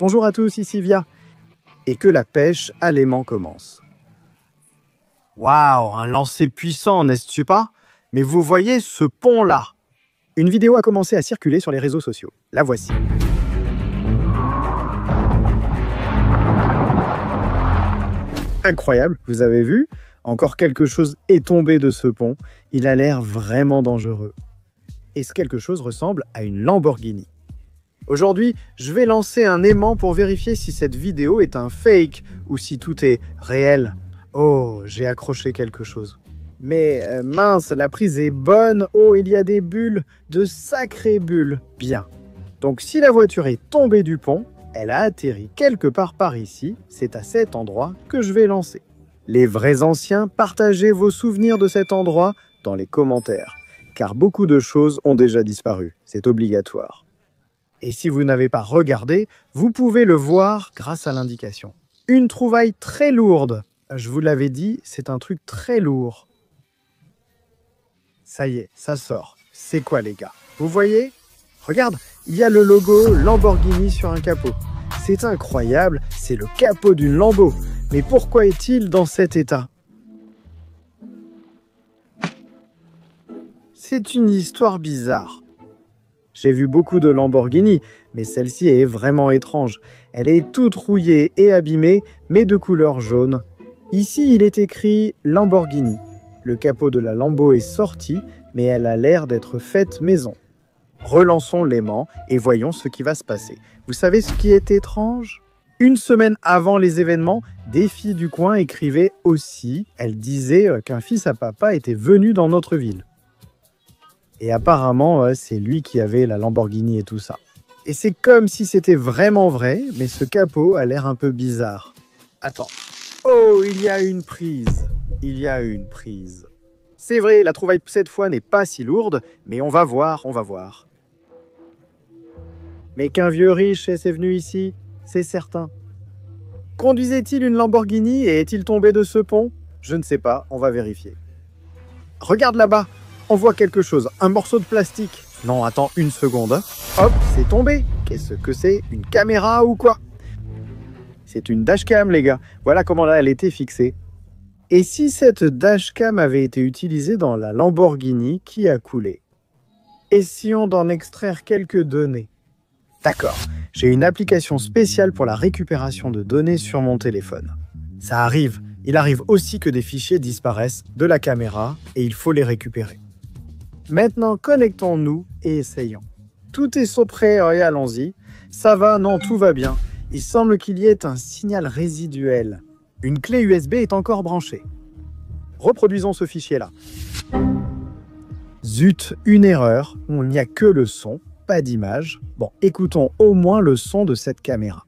Bonjour à tous, ici Via. Et que la pêche à l'aimant commence. Waouh, un lancer puissant, n'est-ce pas? Mais vous voyez ce pont-là? Une vidéo a commencé à circuler sur les réseaux sociaux. La voici. Incroyable, vous avez vu? Encore quelque chose est tombé de ce pont. Il a l'air vraiment dangereux. Et ce quelque chose ressemble à une Lamborghini. Aujourd'hui, je vais lancer un aimant pour vérifier si cette vidéo est un fake ou si tout est réel. Oh, j'ai accroché quelque chose. Mais mince, la prise est bonne. Oh, il y a des bulles, de sacrées bulles. Bien. Donc si la voiture est tombée du pont, elle a atterri quelque part par ici. C'est à cet endroit que je vais lancer. Les vrais anciens, partagez vos souvenirs de cet endroit dans les commentaires. Car beaucoup de choses ont déjà disparu. C'est obligatoire. Et si vous n'avez pas regardé, vous pouvez le voir grâce à l'indication. Une trouvaille très lourde. Je vous l'avais dit, c'est un truc très lourd. Ça y est, ça sort. C'est quoi les gars? Vous voyez? Regarde, il y a le logo Lamborghini sur un capot. C'est incroyable, c'est le capot d'une Lambo. Mais pourquoi est-il dans cet état? C'est une histoire bizarre. J'ai vu beaucoup de Lamborghini, mais celle-ci est vraiment étrange. Elle est toute rouillée et abîmée, mais de couleur jaune. Ici, il est écrit Lamborghini. Le capot de la Lambo est sorti, mais elle a l'air d'être faite maison. Relançons l'aimant et voyons ce qui va se passer. Vous savez ce qui est étrange? Une semaine avant les événements, des filles du coin écrivaient aussi. Elles disaient qu'un fils à papa était venu dans notre ville. Et apparemment, c'est lui qui avait la Lamborghini et tout ça. Et c'est comme si c'était vraiment vrai, mais ce capot a l'air un peu bizarre. Attends. Oh, il y a une prise. Il y a une prise. C'est vrai, la trouvaille cette fois n'est pas si lourde, mais on va voir, on va voir. Mais qu'un vieux riche est venu ici, c'est certain. Conduisait-il une Lamborghini et est-il tombé de ce pont? Je ne sais pas, on va vérifier. Regarde là-bas, on voit quelque chose, un morceau de plastique. Non, attends une seconde. Hop, c'est tombé. Qu'est-ce que c'est? Une caméra ou quoi? C'est une dashcam, les gars. Voilà comment là, elle était fixée. Et si cette dashcam avait été utilisée dans la Lamborghini qui a coulé? Essayons d'en extraire quelques données. D'accord, j'ai une application spéciale pour la récupération de données sur mon téléphone. Ça arrive. Il arrive aussi que des fichiers disparaissent de la caméra et il faut les récupérer. Maintenant, connectons-nous et essayons. Tout est prêt et allons-y. Ça va, non, tout va bien. Il semble qu'il y ait un signal résiduel. Une clé USB est encore branchée. Reproduisons ce fichier-là. Zut, une erreur. Il n'y a que le son, pas d'image. Bon, écoutons au moins le son de cette caméra.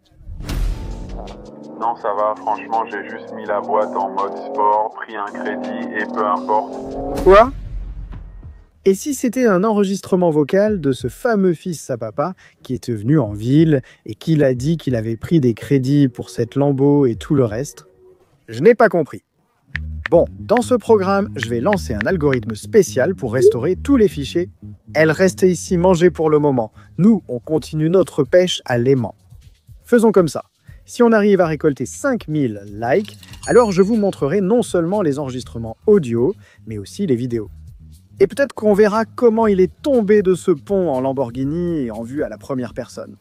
Non, ça va, franchement, j'ai juste mis la boîte en mode sport, pris un crédit et peu importe. Quoi? Et si c'était un enregistrement vocal de ce fameux fils à papa qui était venu en ville et qui a dit qu'il avait pris des crédits pour cette Lambo et tout le reste? Je n'ai pas compris. Bon, dans ce programme, je vais lancer un algorithme spécial pour restaurer tous les fichiers. Elle reste ici mangée pour le moment. Nous, on continue notre pêche à l'aimant. Faisons comme ça. Si on arrive à récolter 5000 likes, alors je vous montrerai non seulement les enregistrements audio, mais aussi les vidéos. Et peut-être qu'on verra comment il est tombé de ce pont en Lamborghini et en vue à la première personne.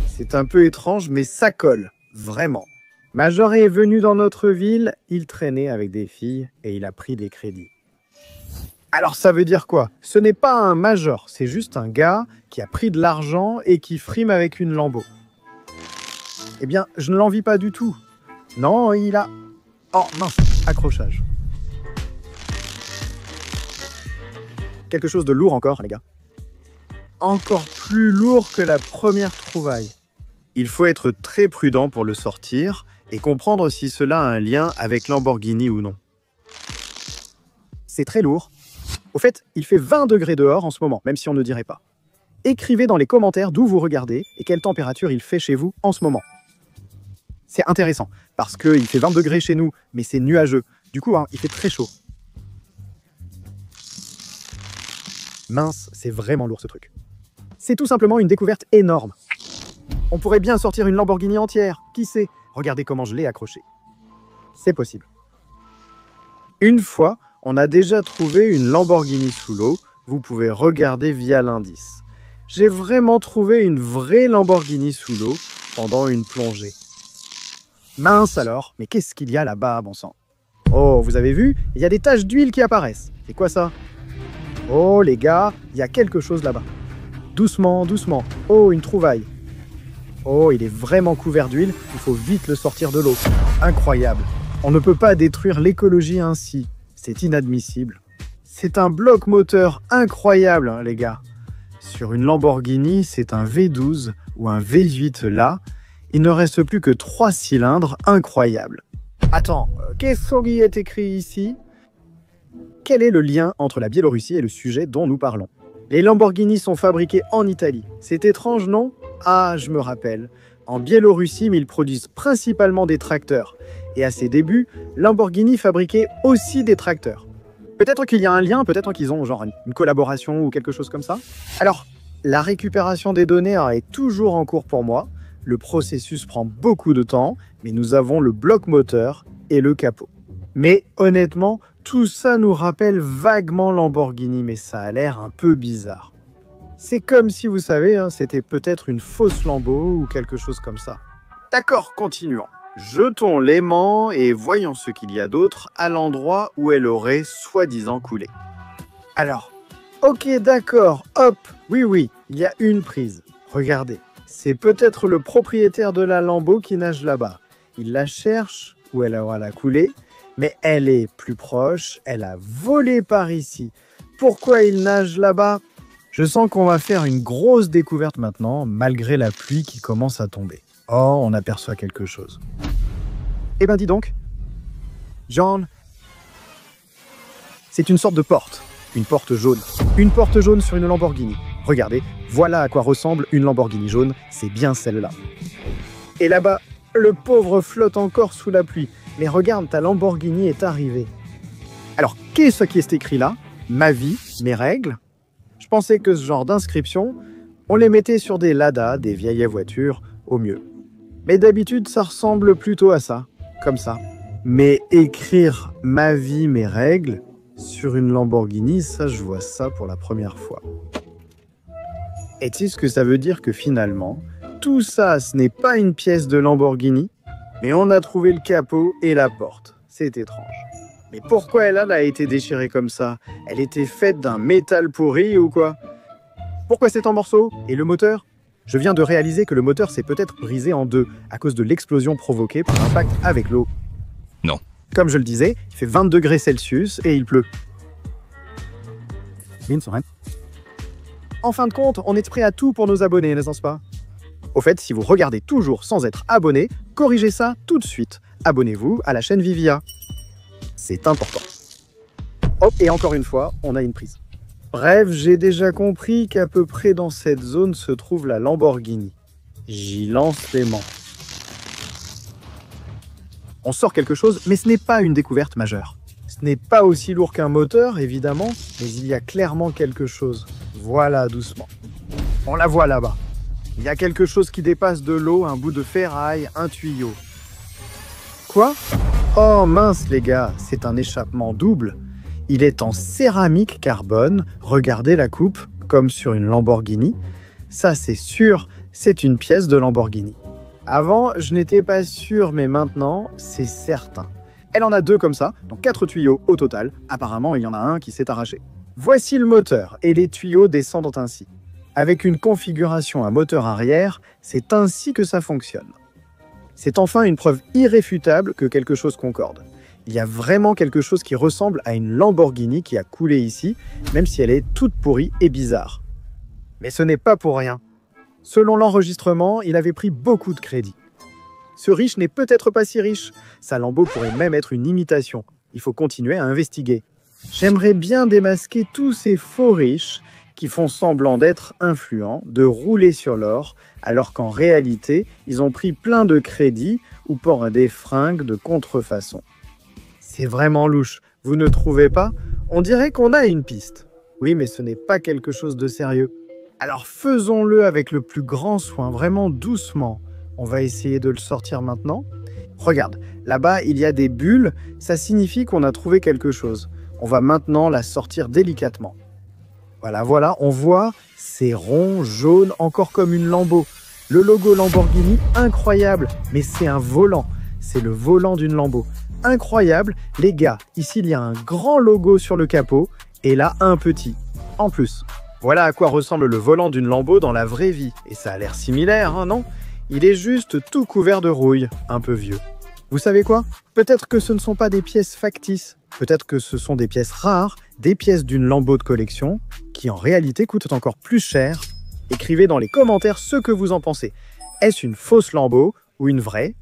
C'est un peu étrange, mais ça colle, vraiment. Major est venu dans notre ville, il traînait avec des filles et il a pris des crédits. Alors ça veut dire quoi? Ce n'est pas un major, c'est juste un gars qui a pris de l'argent et qui frime avec une Lambo. Eh bien, je ne l'envie pas du tout. Non, il a... Oh mince, accrochage. Quelque chose de lourd encore, les gars. Encore plus lourd que la première trouvaille. Il faut être très prudent pour le sortir et comprendre si cela a un lien avec Lamborghini ou non. C'est très lourd. Au fait, il fait 20 degrés dehors en ce moment, même si on ne dirait pas. Écrivez dans les commentaires d'où vous regardez et quelle température il fait chez vous en ce moment. C'est intéressant, parce qu'il fait 20 degrés chez nous, mais c'est nuageux. Du coup, il fait très chaud. Mince, c'est vraiment lourd ce truc. C'est tout simplement une découverte énorme. On pourrait bien sortir une Lamborghini entière, qui sait? Regardez comment je l'ai accrochée. C'est possible. Une fois, on a déjà trouvé une Lamborghini sous l'eau. Vous pouvez regarder via l'indice. J'ai vraiment trouvé une vraie Lamborghini sous l'eau pendant une plongée. Mince alors, mais qu'est-ce qu'il y a là-bas, bon sang? Oh, vous avez vu? Il y a des taches d'huile qui apparaissent. C'est quoi ça? Oh, les gars, il y a quelque chose là-bas. Doucement, doucement. Oh, une trouvaille. Oh, il est vraiment couvert d'huile. Il faut vite le sortir de l'eau. Incroyable. On ne peut pas détruire l'écologie ainsi. C'est inadmissible. C'est un bloc moteur incroyable, hein, les gars. Sur une Lamborghini, c'est un V12 ou un V8 là. Il ne reste plus que 3 cylindres, incroyable. Attends, qu'est-ce qui est écrit ici? Quel est le lien entre la Biélorussie et le sujet dont nous parlons? Les Lamborghini sont fabriqués en Italie. C'est étrange, non? Ah, je me rappelle. En Biélorussie, ils produisent principalement des tracteurs. Et à ses débuts, Lamborghini fabriquait aussi des tracteurs. Peut-être qu'il y a un lien, peut-être qu'ils ont genre une collaboration ou quelque chose comme ça. Alors, la récupération des données est toujours en cours pour moi. Le processus prend beaucoup de temps, mais nous avons le bloc moteur et le capot. Mais honnêtement, tout ça nous rappelle vaguement Lamborghini, mais ça a l'air un peu bizarre. C'est comme si, vous savez, c'était peut-être une fausse Lambo ou quelque chose comme ça. D'accord, continuons. Jetons l'aimant et voyons ce qu'il y a d'autre à l'endroit où elle aurait soi-disant coulé. Alors, ok, d'accord, hop, oui, il y a une prise. Regardez, c'est peut-être le propriétaire de la Lambo qui nage là-bas. Il la cherche où elle aura la coulée, mais elle est plus proche, elle a volé par ici. Pourquoi il nage là-bas? Je sens qu'on va faire une grosse découverte maintenant, malgré la pluie qui commence à tomber. Oh, on aperçoit quelque chose. Eh ben dis donc, John, c'est une sorte de porte, une porte jaune. Une porte jaune sur une Lamborghini. Regardez, voilà à quoi ressemble une Lamborghini jaune, c'est bien celle-là. Et là-bas, le pauvre flotte encore sous la pluie. Mais regarde, ta Lamborghini est arrivée. Alors, qu'est-ce qui est écrit là? Ma vie, mes règles? Je pensais que ce genre d'inscription, on les mettait sur des Lada, des vieilles voitures, au mieux. Mais d'habitude, ça ressemble plutôt à ça, comme ça. Mais écrire « ma vie, mes règles » sur une Lamborghini, ça, je vois ça pour la première fois. Est-ce que ça veut dire que finalement, tout ça, ce n'est pas une pièce de Lamborghini, mais on a trouvé le capot et la porte? C'est étrange. Mais pourquoi elle a été déchirée comme ça? Elle était faite d'un métal pourri ou quoi? Pourquoi c'est en morceaux? Et le moteur? Je viens de réaliser que le moteur s'est peut-être brisé en deux à cause de l'explosion provoquée par l'impact avec l'eau. Non. Comme je le disais, il fait 20 degrés Celsius et il pleut. En fin de compte, on est prêt à tout pour nos abonnés, n'est-ce pas? Au fait, si vous regardez toujours sans être abonné, corrigez ça tout de suite. Abonnez-vous à la chaîne Vivia. C'est important. Hop, et encore une fois, on a une prise. Bref, j'ai déjà compris qu'à peu près dans cette zone se trouve la Lamborghini. J'y lance l'aimant. On sort quelque chose, mais ce n'est pas une découverte majeure. Ce n'est pas aussi lourd qu'un moteur, évidemment, mais il y a clairement quelque chose. Voilà, doucement. On la voit là-bas. Il y a quelque chose qui dépasse de l'eau, un bout de ferraille, un tuyau. Quoi? Oh mince les gars, c'est un échappement double. Il est en céramique carbone, regardez la coupe, comme sur une Lamborghini. Ça c'est sûr, c'est une pièce de Lamborghini. Avant, je n'étais pas sûr, mais maintenant, c'est certain. Elle en a 2 comme ça, donc 4 tuyaux au total. Apparemment, il y en a un qui s'est arraché. Voici le moteur, et les tuyaux descendent ainsi. Avec une configuration à moteur arrière, c'est ainsi que ça fonctionne. C'est enfin une preuve irréfutable que quelque chose concorde. Il y a vraiment quelque chose qui ressemble à une Lamborghini qui a coulé ici, même si elle est toute pourrie et bizarre. Mais ce n'est pas pour rien. Selon l'enregistrement, il avait pris beaucoup de crédit. Ce riche n'est peut-être pas si riche. Sa Lambo pourrait même être une imitation. Il faut continuer à investiguer. J'aimerais bien démasquer tous ces faux riches qui font semblant d'être influents, de rouler sur l'or, alors qu'en réalité, ils ont pris plein de crédits ou portent des fringues de contrefaçon. C'est vraiment louche, vous ne trouvez pas? On dirait qu'on a une piste. Oui, mais ce n'est pas quelque chose de sérieux. Alors faisons-le avec le plus grand soin, vraiment doucement. On va essayer de le sortir maintenant. Regarde, là-bas, il y a des bulles, ça signifie qu'on a trouvé quelque chose. On va maintenant la sortir délicatement. Voilà, on voit, c'est rond, jaune, encore comme une Lambo. Le logo Lamborghini, incroyable, mais c'est un volant. C'est le volant d'une Lambo. Incroyable, les gars, ici il y a un grand logo sur le capot, et là un petit, en plus. Voilà à quoi ressemble le volant d'une Lambo dans la vraie vie. Et ça a l'air similaire, hein, non? Il est juste tout couvert de rouille, un peu vieux. Vous savez quoi? Peut-être que ce ne sont pas des pièces factices. Peut-être que ce sont des pièces rares, des pièces d'une Lambo de collection, qui en réalité coûtent encore plus cher. Écrivez dans les commentaires ce que vous en pensez. Est-ce une fausse Lambo ou une vraie?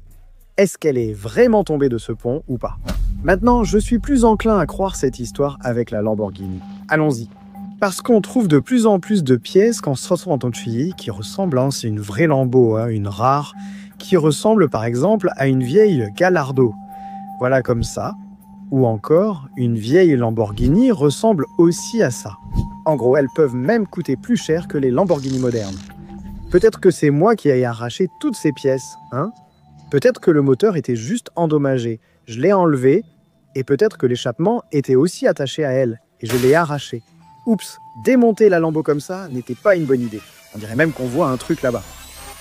Est-ce qu'elle est vraiment tombée de ce pont ou pas? Maintenant, je suis plus enclin à croire cette histoire avec la Lamborghini. Allons-y. Parce qu'on trouve de plus en plus de pièces quand se retrouve en tant que fille qui ressemblent, hein, c'est une vraie Lambo, hein, une rare, qui ressemble par exemple à une vieille Gallardo. Voilà comme ça. Ou encore, une vieille Lamborghini ressemble aussi à ça. En gros, elles peuvent même coûter plus cher que les Lamborghini modernes. Peut-être que c'est moi qui ai arraché toutes ces pièces, hein? Peut-être que le moteur était juste endommagé. Je l'ai enlevé, et peut-être que l'échappement était aussi attaché à elle, et je l'ai arraché. Oups, démonter la Lambo comme ça n'était pas une bonne idée. On dirait même qu'on voit un truc là-bas.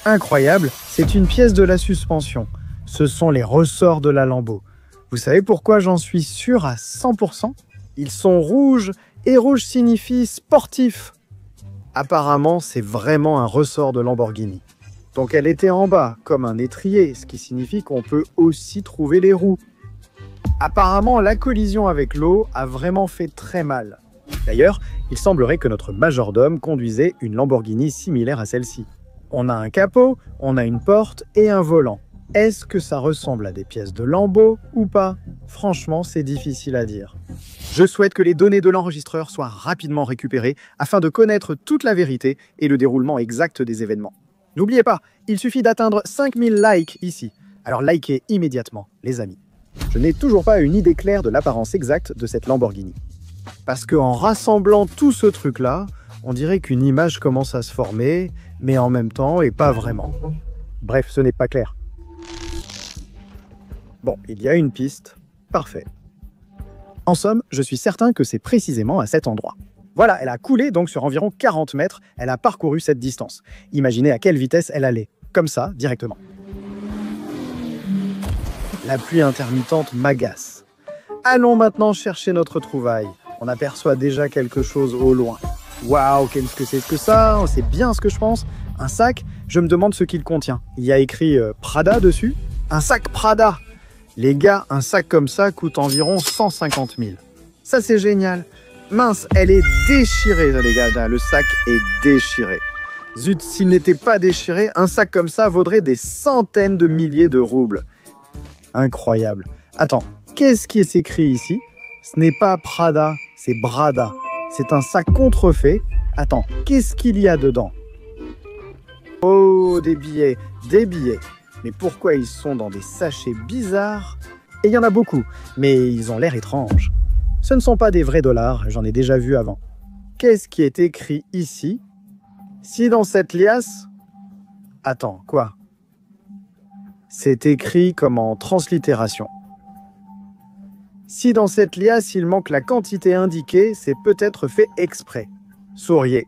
Incroyable, c'est une pièce de la suspension. Ce sont les ressorts de la Lambo. Vous savez pourquoi j'en suis sûr à 100%? Ils sont rouges, et rouge signifie sportif. Apparemment, c'est vraiment un ressort de Lamborghini. Donc elle était en bas, comme un étrier, ce qui signifie qu'on peut aussi trouver les roues. Apparemment, la collision avec l'eau a vraiment fait très mal. D'ailleurs, il semblerait que notre majordome conduisait une Lamborghini similaire à celle-ci. On a un capot, on a une porte et un volant. Est-ce que ça ressemble à des pièces de Lambo ou pas? Franchement, c'est difficile à dire. Je souhaite que les données de l'enregistreur soient rapidement récupérées afin de connaître toute la vérité et le déroulement exact des événements. N'oubliez pas, il suffit d'atteindre 5000 likes ici. Alors likez immédiatement, les amis. Je n'ai toujours pas une idée claire de l'apparence exacte de cette Lamborghini. Parce qu'en rassemblant tout ce truc-là, on dirait qu'une image commence à se former, mais en même temps, et pas vraiment. Bref, ce n'est pas clair. Bon, il y a une piste. Parfait. En somme, je suis certain que c'est précisément à cet endroit. Voilà, elle a coulé donc sur environ 40 mètres, elle a parcouru cette distance. Imaginez à quelle vitesse elle allait. Comme ça, directement. La pluie intermittente m'agace. Allons maintenant chercher notre trouvaille. On aperçoit déjà quelque chose au loin. Waouh, qu'est-ce que c'est que ça? C'est bien ce que je pense. Un sac? Je me demande ce qu'il contient. Il y a écrit Prada dessus. Un sac Prada! Les gars, un sac comme ça coûte environ 150 000. Ça, c'est génial. Mince, elle est déchirée, les gars. Le sac est déchiré. Zut, s'il n'était pas déchiré, un sac comme ça vaudrait des centaines de milliers de roubles. Incroyable. Attends, qu'est-ce qui est écrit ici? Ce n'est pas Prada, c'est Brada. C'est un sac contrefait. Attends, qu'est-ce qu'il y a dedans? Oh, des billets, des billets. Mais pourquoi ils sont dans des sachets bizarres? Et il y en a beaucoup, mais ils ont l'air étranges. Ce ne sont pas des vrais dollars, j'en ai déjà vu avant. Qu'est-ce qui est écrit ici? Si dans cette liasse... Attends, quoi? C'est écrit comme en translittération. Si dans cette liasse il manque la quantité indiquée, c'est peut-être fait exprès. Souriez.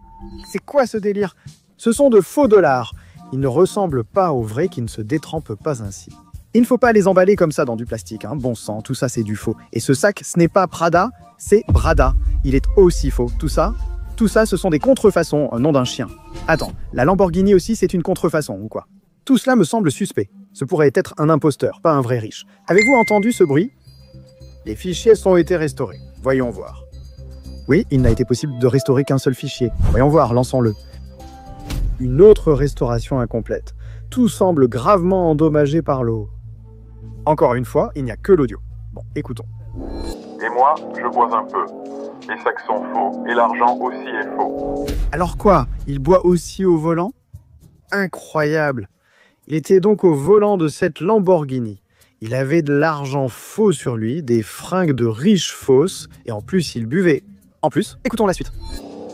C'est quoi ce délire? Ce sont de faux dollars. Ils ne ressemblent pas aux vrais qui ne se détrempent pas ainsi. Il ne faut pas les emballer comme ça dans du plastique, hein. Bon sang, tout ça c'est du faux. Et ce sac, ce n'est pas Prada, c'est Brada. Il est aussi faux. Tout ça, ce sont des contrefaçons, nom d'un chien. Attends, la Lamborghini aussi c'est une contrefaçon ou quoi? Tout cela me semble suspect. Ce pourrait être un imposteur, pas un vrai riche. Avez-vous entendu ce bruit? Les fichiers ont été restaurés. Voyons voir. Oui, il n'a été possible de restaurer qu'un seul fichier. Voyons voir, lançons-le. Une autre restauration incomplète. Tout semble gravement endommagé par l'eau. Encore une fois, il n'y a que l'audio. Bon, écoutons. Et moi, je bois un peu. Les sacs sont faux, et l'argent aussi est faux. Alors quoi? Il boit aussi au volant? Incroyable! Il était donc au volant de cette Lamborghini. Il avait de l'argent faux sur lui, des fringues de riches fausses, et en plus il buvait. En plus, écoutons la suite.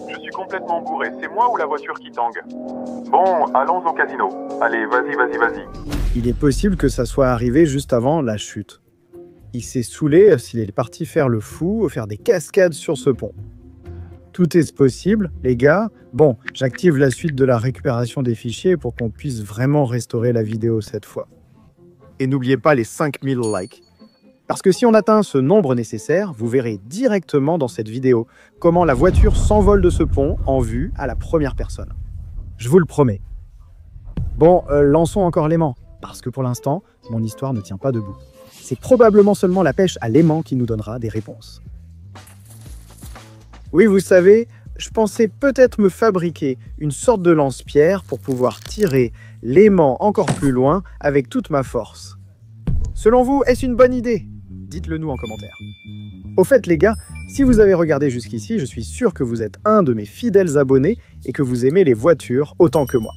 Je suis complètement bourré. C'est moi ou la voiture qui tangue? Bon, allons au casino. Allez, vas-y. Il est possible que ça soit arrivé juste avant la chute. Il s'est saoulé s'il est parti faire le fou, faire des cascades sur ce pont. Tout est possible, les gars. Bon, j'active la suite de la récupération des fichiers pour qu'on puisse vraiment restaurer la vidéo cette fois. Et n'oubliez pas les 5000 likes. Parce que si on atteint ce nombre nécessaire, vous verrez directement dans cette vidéo comment la voiture s'envole de ce pont en vue à la première personne. Je vous le promets. Bon, lançons encore l'aimant, parce que pour l'instant, mon histoire ne tient pas debout. C'est probablement seulement la pêche à l'aimant qui nous donnera des réponses. Oui, vous savez, je pensais peut-être me fabriquer une sorte de lance-pierre pour pouvoir tirer l'aimant encore plus loin avec toute ma force. Selon vous, est-ce une bonne idée? Dites-le nous en commentaire. Au fait, les gars, si vous avez regardé jusqu'ici, je suis sûr que vous êtes un de mes fidèles abonnés et que vous aimez les voitures autant que moi.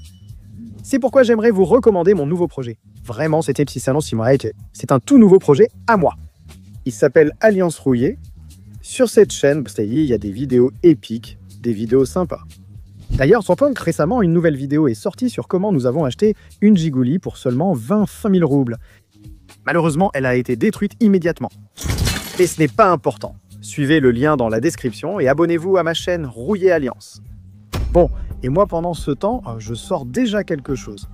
C'est pourquoi j'aimerais vous recommander mon nouveau projet. Vraiment, c'était petit salon c'est un tout nouveau projet à moi. Il s'appelle Alliance Rouillée. Sur cette chaîne, il y a des vidéos épiques, des vidéos sympas. D'ailleurs, sans point que récemment, une nouvelle vidéo est sortie sur comment nous avons acheté une Gigouli pour seulement 25 000 roubles. Malheureusement, elle a été détruite immédiatement. Mais ce n'est pas important. Suivez le lien dans la description et abonnez-vous à ma chaîne Rouillée Alliance. Bon, et moi pendant ce temps, je sors déjà quelque chose.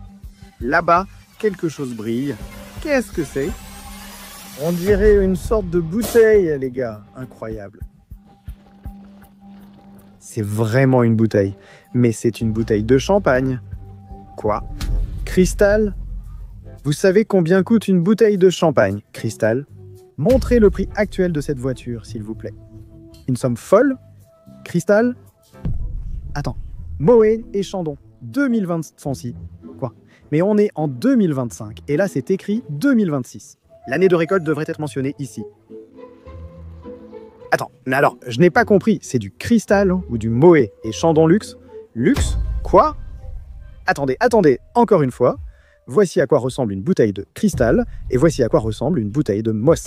Là-bas, quelque chose brille. Qu'est-ce que c'est? On dirait une sorte de bouteille, les gars. Incroyable. C'est vraiment une bouteille. Mais c'est une bouteille de champagne. Quoi? Cristal? Vous savez combien coûte une bouteille de champagne, Cristal? Montrez le prix actuel de cette voiture, s'il vous plaît. Une somme folle? Cristal? Attends. Moët et Chandon. 2026. Quoi? Mais on est en 2025. Et là, c'est écrit 2026. L'année de récolte devrait être mentionnée ici. Attends, mais alors, je n'ai pas compris. C'est du Cristal ou du Moët et Chandon Luxe? Luxe? Quoi? Attendez, encore une fois. Voici à quoi ressemble une bouteille de Cristal et voici à quoi ressemble une bouteille de Moss.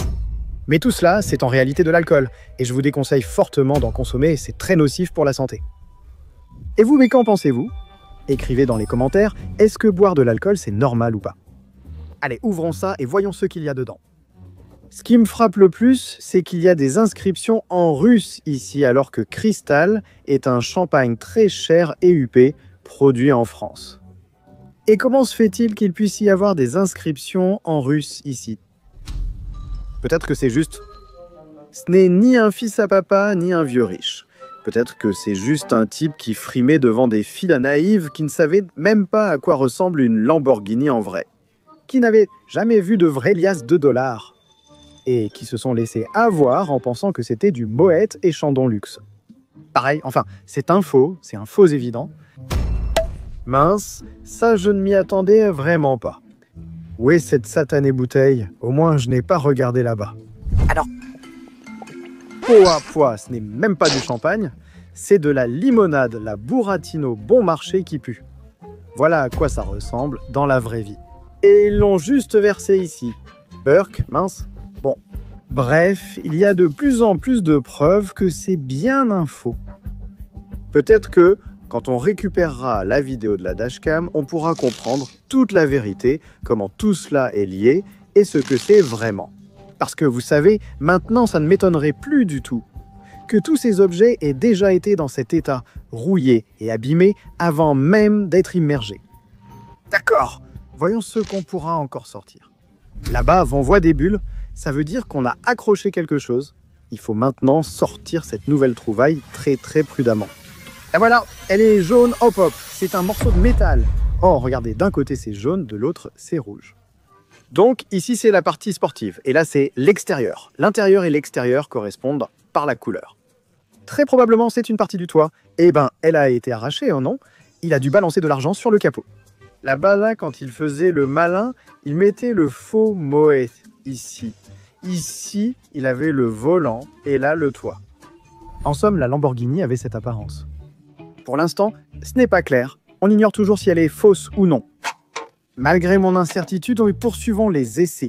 Mais tout cela, c'est en réalité de l'alcool. Et je vous déconseille fortement d'en consommer, c'est très nocif pour la santé. Et vous, mais qu'en pensez-vous? Écrivez dans les commentaires, est-ce que boire de l'alcool, c'est normal ou pas? Allez, ouvrons ça et voyons ce qu'il y a dedans. Ce qui me frappe le plus, c'est qu'il y a des inscriptions en russe ici, alors que Cristal est un champagne très cher et huppé, produit en France. Et comment se fait-il qu'il puisse y avoir des inscriptions en russe ici? Peut-être que c'est juste... Ce n'est ni un fils à papa, ni un vieux riche. Peut-être que c'est juste un type qui frimait devant des filles naïves qui ne savaient même pas à quoi ressemble une Lamborghini en vrai. Qui n'avaient jamais vu de vraies liasses de dollars. Et qui se sont laissés avoir en pensant que c'était du Moët et Chandon Luxe. Pareil, enfin, c'est un faux évident. Mince, ça je ne m'y attendais vraiment pas. Où est cette satanée bouteille? Au moins je n'ai pas regardé là-bas. Alors, ce n'est même pas du champagne, c'est de la limonade, la Buratino bon marché qui pue. Voilà à quoi ça ressemble dans la vraie vie. Et ils l'ont juste versé ici. Burk, mince. Bon, bref, il y a de plus en plus de preuves que c'est bien un faux. Peut-être que quand on récupérera la vidéo de la dashcam, on pourra comprendre toute la vérité, comment tout cela est lié et ce que c'est vraiment. Parce que vous savez, maintenant ça ne m'étonnerait plus du tout que tous ces objets aient déjà été dans cet état, rouillés et abîmés, avant même d'être immergés. D'accord, voyons ce qu'on pourra encore sortir. Là-bas, on voit des bulles, ça veut dire qu'on a accroché quelque chose. Il faut maintenant sortir cette nouvelle trouvaille très prudemment. Et voilà, elle est jaune, hop, c'est un morceau de métal. Oh, regardez, d'un côté c'est jaune, de l'autre c'est rouge. Donc ici c'est la partie sportive, et là c'est l'extérieur. L'intérieur et l'extérieur correspondent par la couleur. Très probablement c'est une partie du toit. Eh ben, elle a été arrachée, non? Il a dû balancer de l'argent sur le capot. Là-bas, là, quand il faisait le malin, il mettait le faux Moët ici. Ici, il avait le volant, et là le toit. En somme, la Lamborghini avait cette apparence. Pour l'instant, ce n'est pas clair. On ignore toujours si elle est fausse ou non. Malgré mon incertitude, nous poursuivons les essais.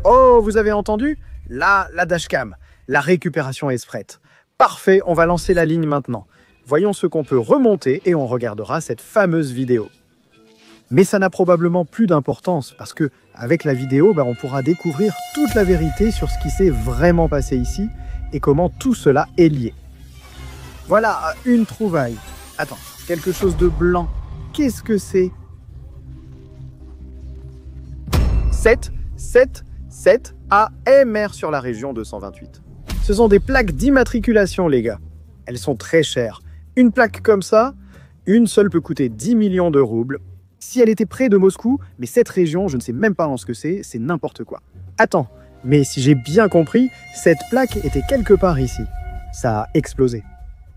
Oh, vous avez entendu? Là, la dashcam. La récupération est prête. Parfait, on va lancer la ligne maintenant. Voyons ce qu'on peut remonter et on regardera cette fameuse vidéo. Mais ça n'a probablement plus d'importance parce que avec la vidéo, on pourra découvrir toute la vérité sur ce qui s'est vraiment passé ici et comment tout cela est lié. Voilà, une trouvaille. Attends, quelque chose de blanc. Qu'est-ce que c'est? 7 AMR sur la région 228. Ce sont des plaques d'immatriculation, les gars. Elles sont très chères. Une plaque comme ça, une seule peut coûter 10 millions de roubles. Si elle était près de Moscou, mais cette région, je ne sais même pas ce que c'est n'importe quoi. Attends, mais si j'ai bien compris, cette plaque était quelque part ici. Ça a explosé.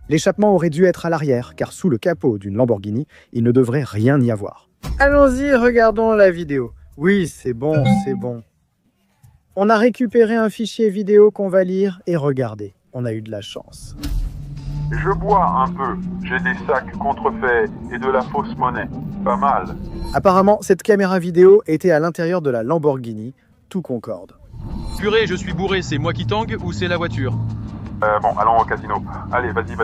L'échappement aurait dû être à l'arrière, car sous le capot d'une Lamborghini, il ne devrait rien y avoir. Allons-y, regardons la vidéo. Oui, c'est bon, c'est bon. On a récupéré un fichier vidéo qu'on va lire et regarder. On a eu de la chance. Je bois un peu, j'ai des sacs contrefaits et de la fausse monnaie. Pas mal. Apparemment, cette caméra vidéo était à l'intérieur de la Lamborghini, tout concorde. Purée, je suis bourré, c'est moi qui tangue ou c'est la voiture? Bon, allons au casino. Allez, vas-y.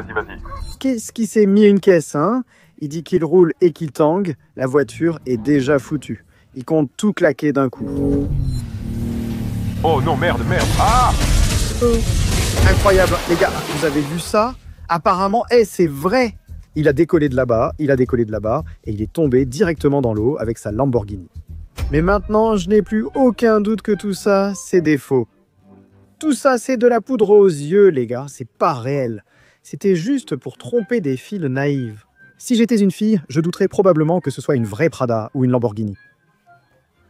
Qu'est-ce qui s'est mis une caisse, hein? Il dit qu'il roule et qu'il tangue, la voiture est déjà foutue. Il compte tout claquer d'un coup. Oh non, merde. Ah! Incroyable, les gars, vous avez vu ça? Apparemment, c'est vrai! Il a décollé de là-bas, et il est tombé directement dans l'eau avec sa Lamborghini. Mais maintenant, je n'ai plus aucun doute que tout ça, c'est des faux. Tout ça, c'est de la poudre aux yeux, les gars, c'est pas réel. C'était juste pour tromper des filles naïves. Si j'étais une fille, je douterais probablement que ce soit une vraie Prada ou une Lamborghini.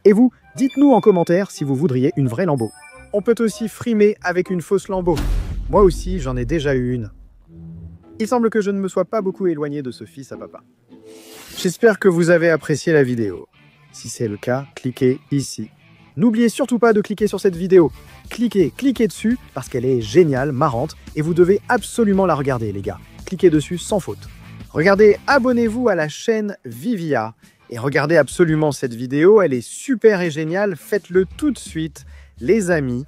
Et vous, dites-nous en commentaire si vous voudriez une vraie Lambo. On peut aussi frimer avec une fausse Lambo. Moi aussi, j'en ai déjà eu une. Il semble que je ne me sois pas beaucoup éloigné de ce fils à papa. J'espère que vous avez apprécié la vidéo. Si c'est le cas, cliquez ici. N'oubliez surtout pas de cliquer sur cette vidéo. Cliquez dessus parce qu'elle est géniale, marrante, et vous devez absolument la regarder, les gars. Cliquez dessus sans faute. Regardez, abonnez-vous à la chaîne Vivia et regardez absolument cette vidéo, elle est super et géniale, faites-le tout de suite, les amis.